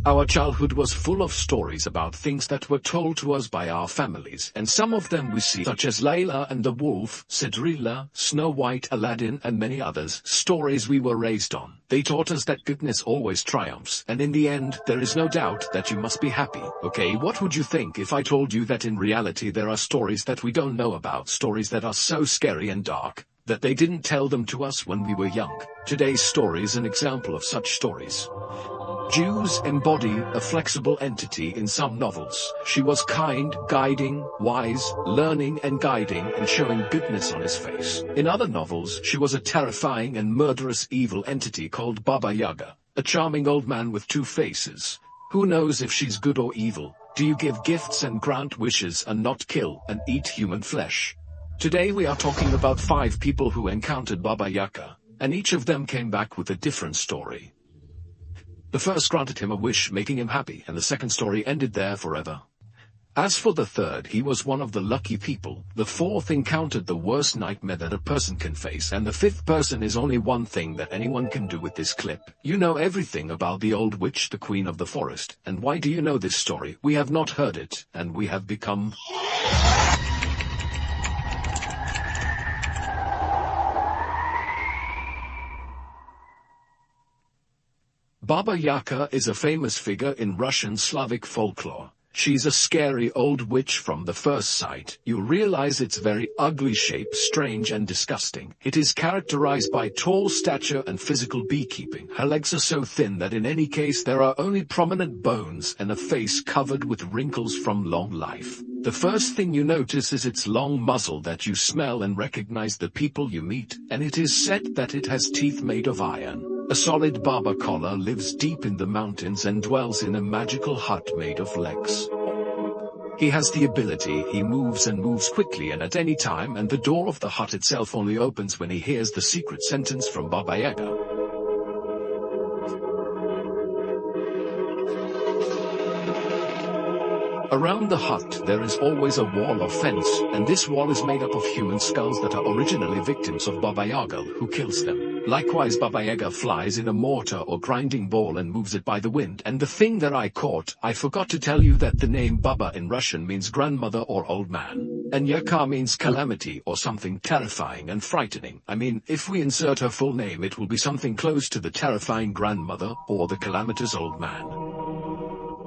Our childhood was full of stories about things that were told to us by our families, and some of them we see, such as Layla and the Wolf, Cinderella, Snow White, Aladdin, and many others. Stories we were raised on. They taught us that goodness always triumphs, and in the end, there is no doubt that you must be happy. Okay, what would you think if I told you that in reality there are stories that we don't know about, stories that are so scary and dark that they didn't tell them to us when we were young? Today's story is an example of such stories. Jews embody a flexible entity in some novels. She was kind, guiding, wise, learning and guiding and showing goodness on his face. In other novels, she was a terrifying and murderous evil entity called Baba Yaga, a charming old man with two faces. Who knows if she's good or evil? Do you give gifts and grant wishes and not kill and eat human flesh? Today we are talking about 5 people who encountered Baba Yaga, and each of them came back with a different story. The first granted him a wish, making him happy, and the second story ended there forever. As for the third, he was one of the lucky people. The fourth encountered the worst nightmare that a person can face, and the fifth person is only one thing that anyone can do with this clip. You know everything about the old witch, the queen of the forest. And why do you know this story? We have not heard it, and we have become... Baba Yaga is a famous figure in Russian Slavic folklore. She's a scary old witch from the first sight. You realize its very ugly shape, strange and disgusting. It is characterized by tall stature and physical beekeeping. Her legs are so thin that in any case there are only prominent bones and a face covered with wrinkles from long life. The first thing you notice is its long muzzle that you smell and recognize the people you meet, and it is said that it has teeth made of iron. A solid Baba collar lives deep in the mountains and dwells in a magical hut made of legs. He has the ability, he moves and moves quickly and at any time, and the door of the hut itself only opens when he hears the secret sentence from Baba Yaga. Around the hut there is always a wall or fence, and this wall is made up of human skulls that are originally victims of Baba Yaga, who kills them. Likewise, Baba Yaga flies in a mortar or grinding ball and moves it by the wind. And the thing that I caught, I forgot to tell you that the name Baba in Russian means grandmother or old man. And Yaga means calamity or something terrifying and frightening. I mean, if we insert her full name, it will be something close to the terrifying grandmother or the calamitous old man.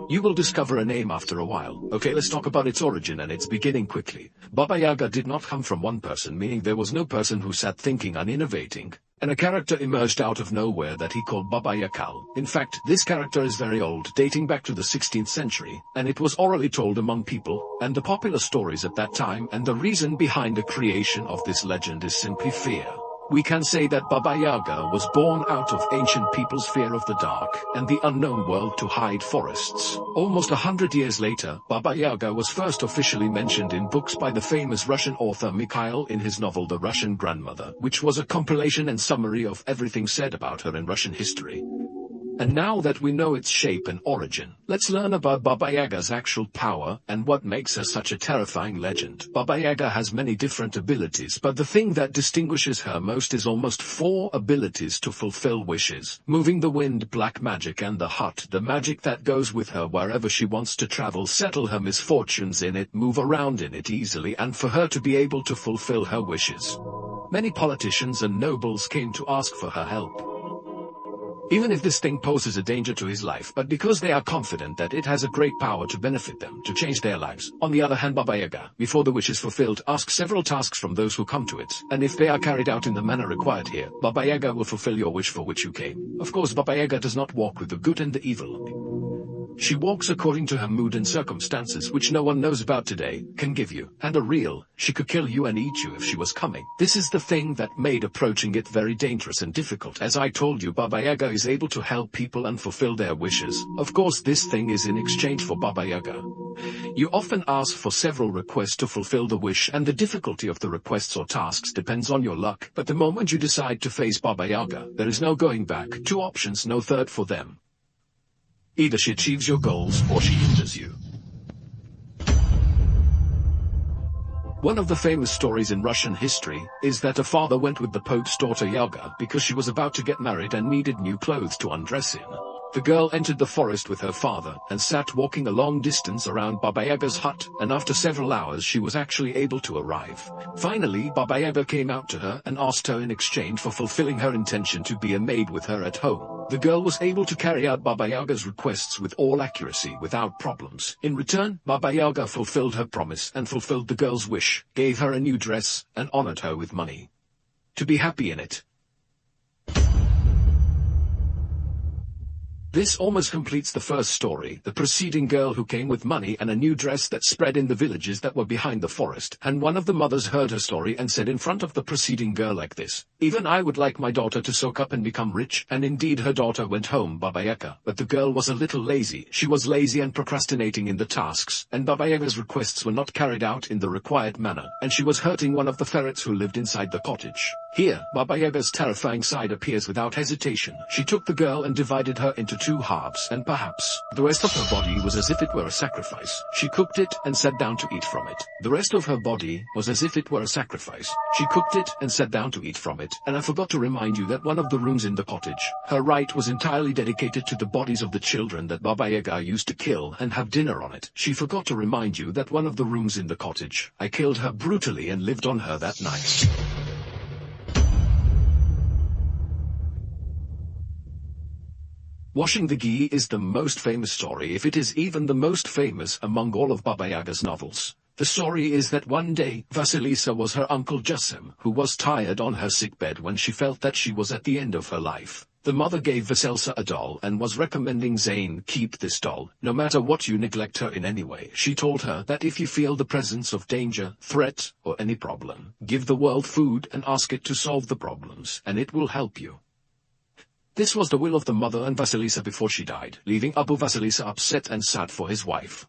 You will discover a name after a while. Okay, let's talk about its origin and its beginning quickly. Baba Yaga did not come from one person, meaning there was no person who sat thinking and innovating, and a character emerged out of nowhere that he called Baba Yaga. In fact, this character is very old, dating back to the 16th century, and it was orally told among people, and the popular stories at that time, and the reason behind the creation of this legend is simply fear. We can say that Baba Yaga was born out of ancient people's fear of the dark and the unknown world to hide forests. Almost 100 years later, Baba Yaga was first officially mentioned in books by the famous Russian author Mikhail in his novel The Russian Grandmother, which was a compilation and summary of everything said about her in Russian history. And now that we know its shape and origin, let's learn about Baba Yaga's actual power and what makes her such a terrifying legend. Baba Yaga has many different abilities, but the thing that distinguishes her most is almost 4 abilities to fulfill wishes. Moving the wind, black magic, and the hut, the magic that goes with her wherever she wants to travel, settle her misfortunes in it, move around in it easily, and for her to be able to fulfill her wishes. Many politicians and nobles came to ask for her help, even if this thing poses a danger to his life, but because they are confident that it has a great power to benefit them, to change their lives. On the other hand, Baba Yaga, before the wish is fulfilled, asks several tasks from those who come to it, and if they are carried out in the manner required here, Baba Yaga will fulfill your wish for which you came. Of course, Baba Yaga does not walk with the good and the evil. She walks according to her mood and circumstances, which no one knows about today, can give you, and are real. She could kill you and eat you if she was coming. This is the thing that made approaching it very dangerous and difficult. As I told you, Baba Yaga is able to help people and fulfill their wishes. Of course, this thing is in exchange for Baba Yaga. You often ask for several requests to fulfill the wish, and the difficulty of the requests or tasks depends on your luck. But the moment you decide to face Baba Yaga, there is no going back. 2 options, no third for them. Either she achieves your goals or she hinders you. One of the famous stories in Russian history is that a father went with the Pope's daughter Yaga because she was about to get married and needed new clothes to undress in. The girl entered the forest with her father and sat walking a long distance around Baba Yaga's hut, and after several hours she was actually able to arrive. Finally, Baba Yaga came out to her and asked her in exchange for fulfilling her intention to be a maid with her at home. The girl was able to carry out Baba Yaga's requests with all accuracy without problems. In return, Baba Yaga fulfilled her promise and fulfilled the girl's wish, gave her a new dress, and honored her with money. To be happy in it. This almost completes the first story, the preceding girl who came with money and a new dress that spread in the villages that were behind the forest, and one of the mothers heard her story and said in front of the preceding girl like this: "Even I would like my daughter to soak up and become rich," and indeed her daughter went home, Baba Yaga, but the girl was a little lazy. She was lazy and procrastinating in the tasks, and Baba Yaga's requests were not carried out in the required manner, and she was hurting one of the ferrets who lived inside the cottage. Here, Baba Yaga's terrifying side appears without hesitation. She took the girl and divided her into two halves, and perhaps the rest of her body was as if it were a sacrifice. She cooked it and sat down to eat from it. The rest of her body was as if it were a sacrifice. She cooked it and sat down to eat from it. And I forgot to remind you that one of the rooms in the cottage, her right, was entirely dedicated to the bodies of the children that Baba Yaga used to kill and have dinner on it. She forgot to remind you that one of the rooms in the cottage, I killed her brutally and lived on her that night. Washing the ghee is the most famous story, if it is even the most famous among all of Baba Yaga's novels. The story is that one day, Vasilisa was her uncle Jassim, who was tired on her sickbed when she felt that she was at the end of her life. The mother gave Vasilisa a doll and was recommending Zain keep this doll, no matter what you neglect her in any way. She told her that if you feel the presence of danger, threat, or any problem, give the world food and ask it to solve the problems, and it will help you. This was the will of the mother and Vasilisa before she died, leaving Abu Vasilisa upset and sad for his wife.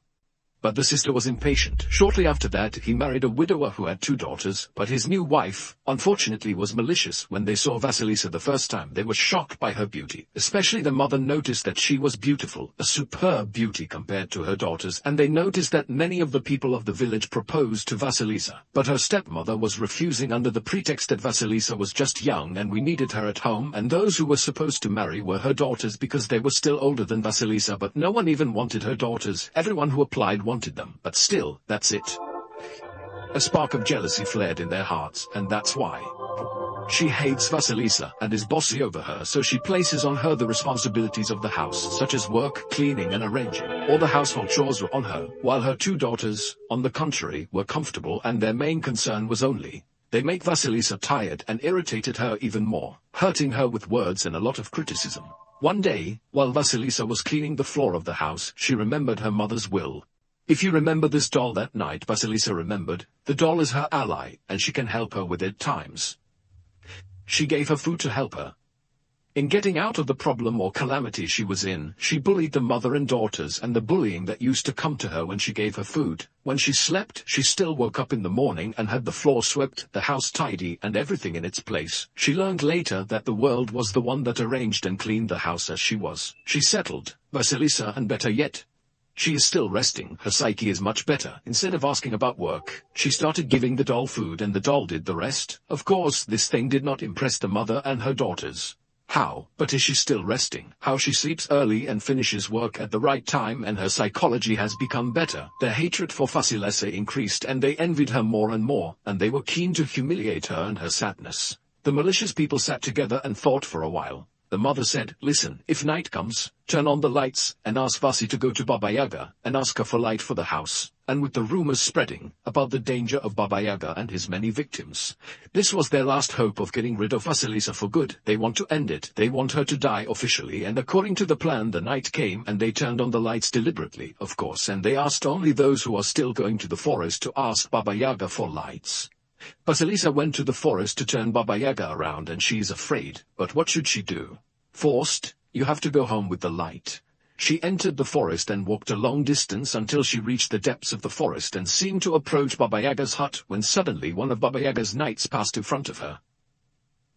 But the sister was impatient. Shortly after that, he married a widower who had 2 daughters, but his new wife, unfortunately, was malicious. When they saw Vasilisa the first time, they were shocked by her beauty. Especially the mother noticed that she was beautiful, a superb beauty compared to her daughters, and they noticed that many of the people of the village proposed to Vasilisa. But her stepmother was refusing under the pretext that Vasilisa was just young and we needed her at home, and those who were supposed to marry were her daughters because they were still older than Vasilisa, but no one even wanted her daughters. Everyone who applied wanted them, but still, that's it. A spark of jealousy flared in their hearts, and that's why. She hates Vasilisa and is bossy over her, so she places on her the responsibilities of the house, such as work, cleaning and arranging. All the household chores were on her, while her 2 daughters, on the contrary, were comfortable, and their main concern was only they make Vasilisa tired and irritated her even more, hurting her with words and a lot of criticism. One day, while Vasilisa was cleaning the floor of the house, she remembered her mother's will. If you remember this doll that night, Vasilisa remembered, the doll is her ally, and she can help her with it times. She gave her food to help her. In getting out of the problem or calamity she was in, she bullied the mother and daughters, and the bullying that used to come to her when she gave her food. When she slept, she still woke up in the morning and had the floor swept, the house tidy, and everything in its place. She learned later that the world was the one that arranged and cleaned the house as she was. She settled, Vasilisa, and better yet, she is still resting. Her psyche is much better. Instead of asking about work, she started giving the doll food and the doll did the rest. Of course, this thing did not impress the mother and her daughters. How? But is she still resting? How she sleeps early and finishes work at the right time, and her psychology has become better. Their hatred for Vasilisa increased, and they envied her more and more, and they were keen to humiliate her and her sadness. The malicious people sat together and thought for a while. The mother said, "Listen, if night comes, turn on the lights and ask Vasi to go to Baba Yaga and ask her for light for the house." And with the rumors spreading about the danger of Baba Yaga and his many victims, this was their last hope of getting rid of Vasilisa for good. They want to end it. They want her to die officially, and according to the plan, the night came and they turned on the lights deliberately, of course, and they asked only those who are still going to the forest to ask Baba Yaga for lights. Vasilisa went to the forest to turn Baba Yaga around, and she is afraid. But what should she do? Forced, you have to go home with the light. She entered the forest and walked a long distance until she reached the depths of the forest and seemed to approach Baba Yaga's hut, when suddenly one of Baba Yaga's knights passed in front of her.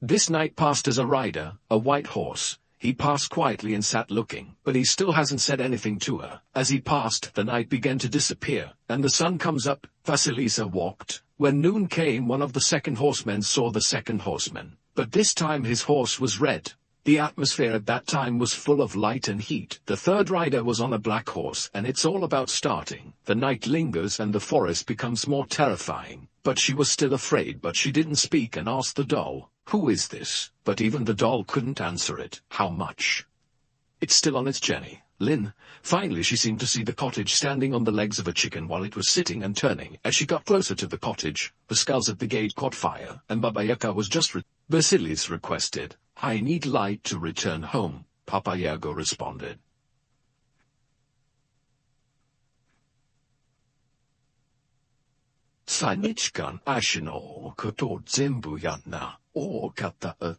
This knight passed as a rider, a white horse. He passed quietly and sat looking, but he still hasn't said anything to her. As he passed, the knight began to disappear, and the sun comes up. Vasilisa walked. When noon came, one of the second horsemen saw the second horseman, but this time his horse was red. The atmosphere at that time was full of light and heat. The third rider was on a black horse, and it's all about starting. The night lingers and the forest becomes more terrifying. But she was still afraid, but she didn't speak and asked the doll, "Who is this?" But even the doll couldn't answer it. How much? It's still on its journey. Lynn. Finally she seemed to see the cottage standing on the legs of a chicken while it was sitting and turning. As she got closer to the cottage, the skulls at the gate caught fire, and Baba Yaga was just Vasilis requested, "I need light to return home," Baba Yaga responded. Sanichkan ashino koto zembu yanna o kata.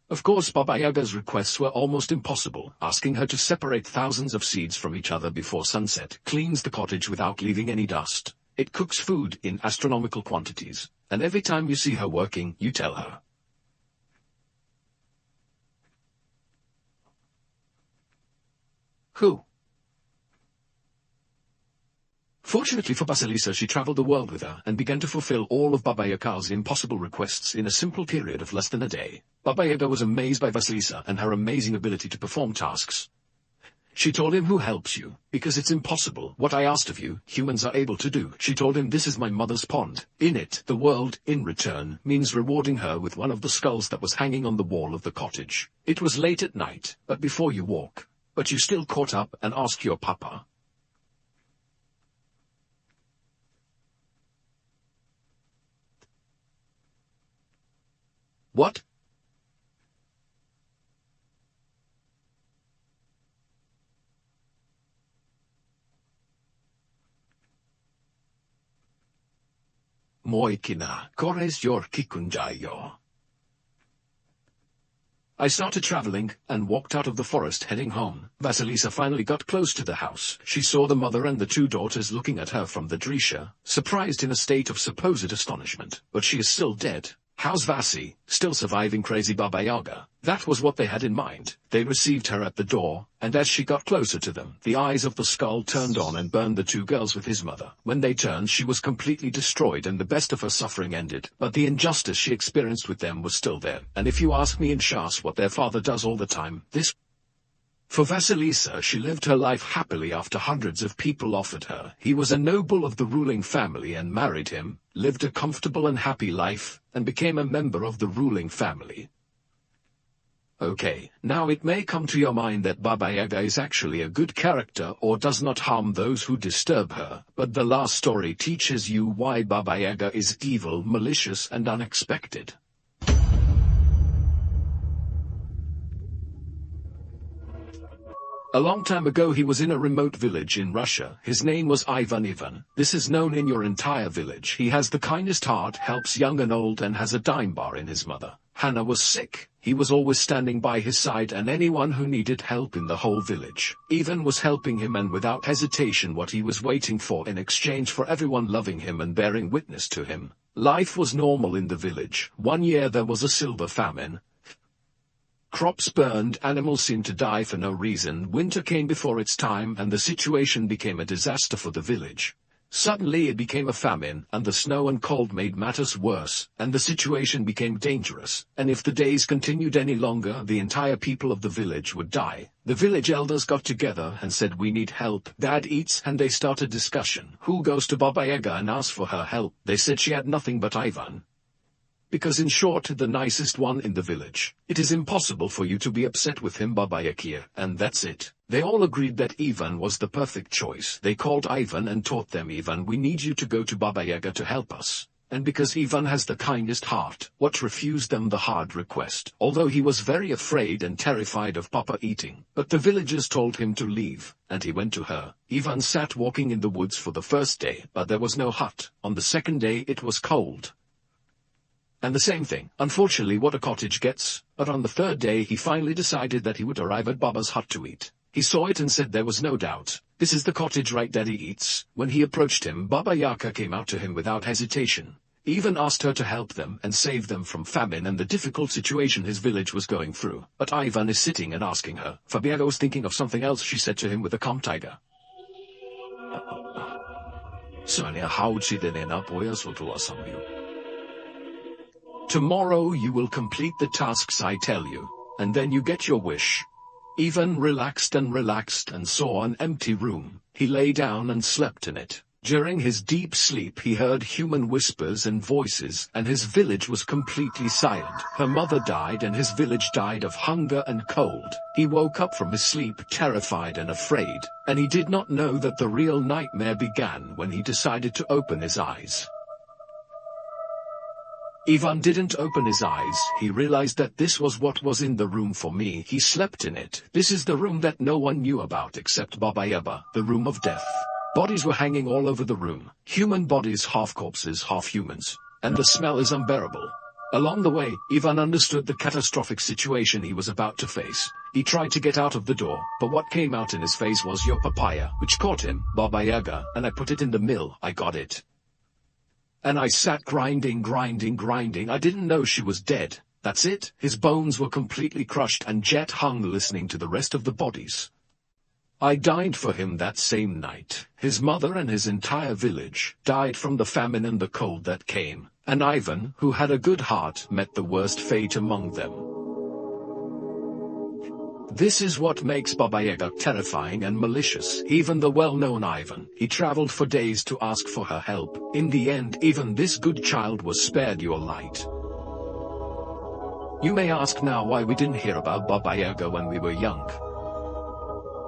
Of course, Baba Yaga's requests were almost impossible, asking her to separate thousands of seeds from each other before sunset, cleans the cottage without leaving any dust. It cooks food in astronomical quantities, and every time you see her working, you tell her. Who? Fortunately for Vasilisa, she traveled the world with her and began to fulfill all of Baba Yaga's impossible requests in a simple period of less than a day. Baba Yaga was amazed by Vasilisa and her amazing ability to perform tasks. She told him, "Who helps you? Because it's impossible. What I asked of you, humans are able to do." She told him, "This is my mother's pond. In it, the world, in return, means rewarding her with one of the skulls that was hanging on the wall of the cottage. It was late at night, but before you walk. But you still caught up and asked your papa." What? Moikina, kores yor kikunjayo. I started traveling, and walked out of the forest heading home. Vasilisa finally got close to the house. She saw the mother and the two daughters looking at her from the dresha, surprised in a state of supposed astonishment. But she is still dead. How's Vasi, still surviving crazy Baba Yaga? That was what they had in mind. They received her at the door, and as she got closer to them, the eyes of the skull turned on and burned the two girls with his mother. When they turned, she was completely destroyed and the best of her suffering ended. But the injustice she experienced with them was still there. And if you ask me in Shas what their father does all the time, this. For Vasilisa, she lived her life happily after hundreds of people offered her. He was a noble of the ruling family and married him, lived a comfortable and happy life, and became a member of the ruling family. Okay, now it may come to your mind that Baba Yaga is actually a good character or does not harm those who disturb her, but the last story teaches you why Baba Yaga is evil, malicious and unexpected. A long time ago he was in a remote village in Russia. His name was Ivan. This is known in your entire village. He has the kindest heart, helps young and old, and has a dime bar in his mother. Hannah was sick. He was always standing by his side and anyone who needed help in the whole village. Ivan was helping him and without hesitation what he was waiting for in exchange for everyone loving him and bearing witness to him. Life was normal in the village. One year there was a silver famine. Crops burned, animals seemed to die for no reason, winter came before its time and the situation became a disaster for the village. Suddenly it became a famine, and the snow and cold made matters worse, and the situation became dangerous, and if the days continued any longer the entire people of the village would die. The village elders got together and said, "We need help." Dad eats, and they started discussion. Who goes to Baba Yaga and asks for her help? They said she had nothing but Ivan. Because in short, the nicest one in the village. It is impossible for you to be upset with him, Baba Yaga, and that's it. They all agreed that Ivan was the perfect choice. They called Ivan and taught them, "Ivan, we need you to go to Baba Yaga to help us." And because Ivan has the kindest heart, what refused them the hard request, although he was very afraid and terrified of Papa eating. But the villagers told him to leave, and he went to her. Ivan sat walking in the woods for the first day, but there was no hut. On the second day it was cold. And the same thing, unfortunately, what a cottage gets. But on the third day he finally decided that he would arrive at Baba's hut to eat. He saw it and said there was no doubt. "This is the cottage, right, Daddy eats?" When he approached him, Baba Yaga came out to him without hesitation. Even asked her to help them and save them from famine and the difficult situation his village was going through. But Ivan is sitting and asking her. Fabiana was thinking of something else, she said to him with a calm tiger. Sonia, how she then up boya soto asamyu. Tomorrow you will complete the tasks I tell you, and then you get your wish." Ivan relaxed and saw an empty room. He lay down and slept in it. During his deep sleep he heard human whispers and voices, and his village was completely silent. Her mother died and his village died of hunger and cold. He woke up from his sleep terrified and afraid, and he did not know that the real nightmare began when he decided to open his eyes. Ivan didn't open his eyes. He realized that this was what was in the room for me. He slept in it. This is the room that no one knew about except Baba Yaga, the room of death. Bodies were hanging all over the room. Human bodies, half corpses, half humans. And the smell is unbearable. Along the way, Ivan understood the catastrophic situation he was about to face. He tried to get out of the door, but what came out in his face was your papaya, which caught him, Baba Yaga, and I put it in the mill. I got it. And I sat grinding. I didn't know she was dead. That's it. His bones were completely crushed and Jet hung listening to the rest of the bodies. I died for him that same night. His mother and his entire village died from the famine and the cold that came. And Ivan, who had a good heart, met the worst fate among them. This is what makes Baba Yaga terrifying and malicious. Even the well-known Ivan, he traveled for days to ask for her help. In the end, even this good child was spared your light. You may ask now why we didn't hear about Baba Yaga when we were young.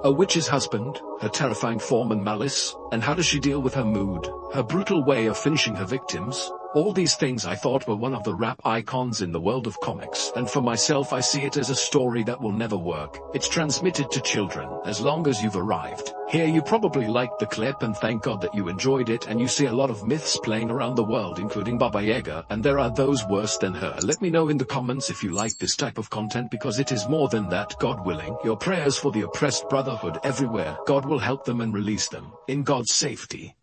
A witch's husband, her terrifying form and malice, and how does she deal with her mood, her brutal way of finishing her victims? All these things I thought were one of the rap icons in the world of comics, and for myself I see it as a story that will never work. It's transmitted to children, as long as you've arrived. Here you probably liked the clip and thank God that you enjoyed it, and you see a lot of myths playing around the world including Baba Yaga, and there are those worse than her. Let me know in the comments if you like this type of content, because it is more than that. God willing, your prayers for the oppressed brotherhood everywhere, God will help them and release them, in God's safety.